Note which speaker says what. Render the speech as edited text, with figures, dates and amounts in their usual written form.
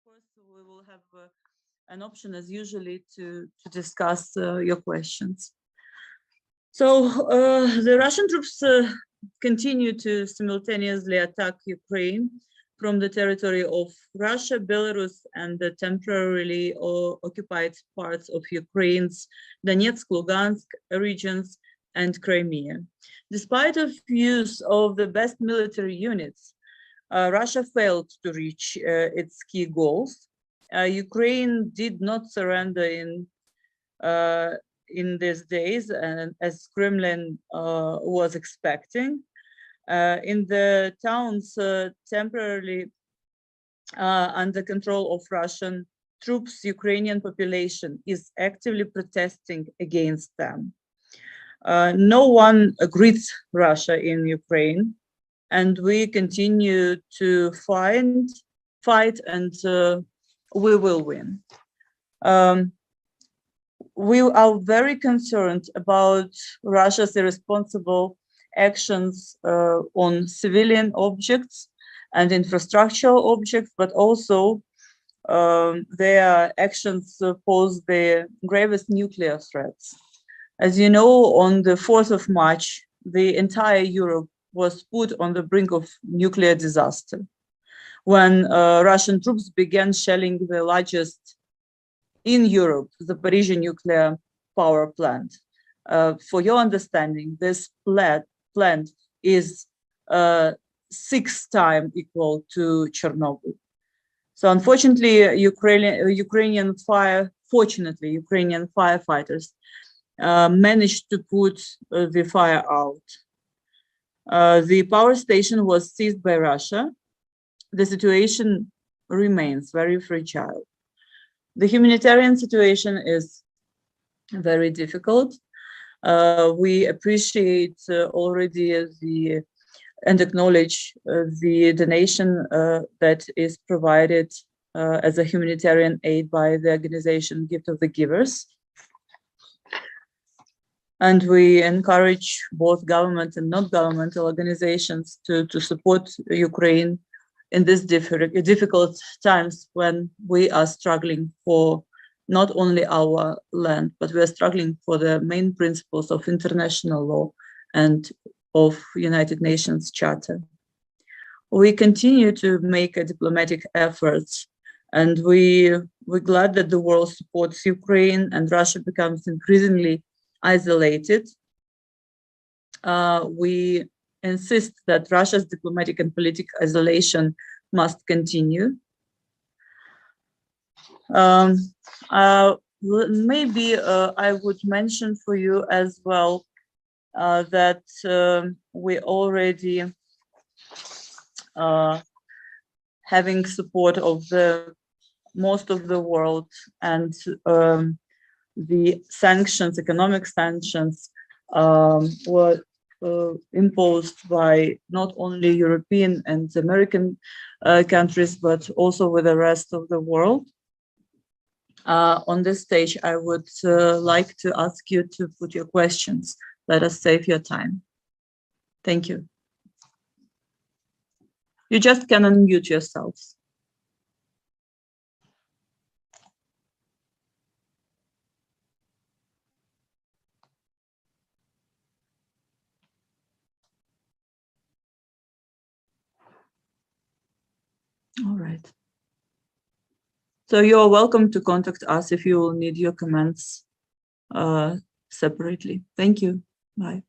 Speaker 1: course, we will have an option, as usually, to discuss your questions. So the Russian troops continue to simultaneously attack Ukraine from the territory of Russia, Belarus, and the temporarily occupied parts of Ukraine's Donetsk, Lugansk regions, and Crimea. Despite of use of the best military units, Russia failed to reach its key goals. Ukraine did not surrender in these days, and as Kremlin was expecting. In the towns temporarily under control of Russian troops, Ukrainian population is actively protesting against them. No one greets Russia in Ukraine, and we continue to fight, and we will win. We are very concerned about Russia's irresponsible actions on civilian objects and infrastructural objects, but also their actions pose the gravest nuclear threats. As you know, on the 4th of March, the entire Europe was put on the brink of nuclear disaster when Russian troops began shelling the largest in Europe, the Parisian nuclear power plant. For your understanding, this plant is 6 times equal to Chernobyl. So unfortunately, Ukrainian firefighters managed to put the fire out. The power station was seized by Russia. The situation remains very fragile. The humanitarian situation is very difficult. We appreciate already and acknowledge the donation that is provided as a humanitarian aid by the organization Gift of the Givers. And we encourage both government and non-governmental organizations to support Ukraine in these difficult times when we are struggling for not only our land, but we are struggling for the main principles of international law and of United Nations Charter. We continue to make diplomatic efforts, and we're glad that the world supports Ukraine and Russia becomes increasingly isolated. We insist that Russia's diplomatic and political isolation must continue. Maybe I would mention for you as well that we already having support of the most of the world, and the sanctions, economic sanctions, were imposed by not only European and American countries, but also with the rest of the world. On this stage, I would like to ask you to put your questions. Let us save your time. Thank you. You just can unmute yourselves. All right. So you're welcome to contact us if you will need your comments separately. Thank you. Bye.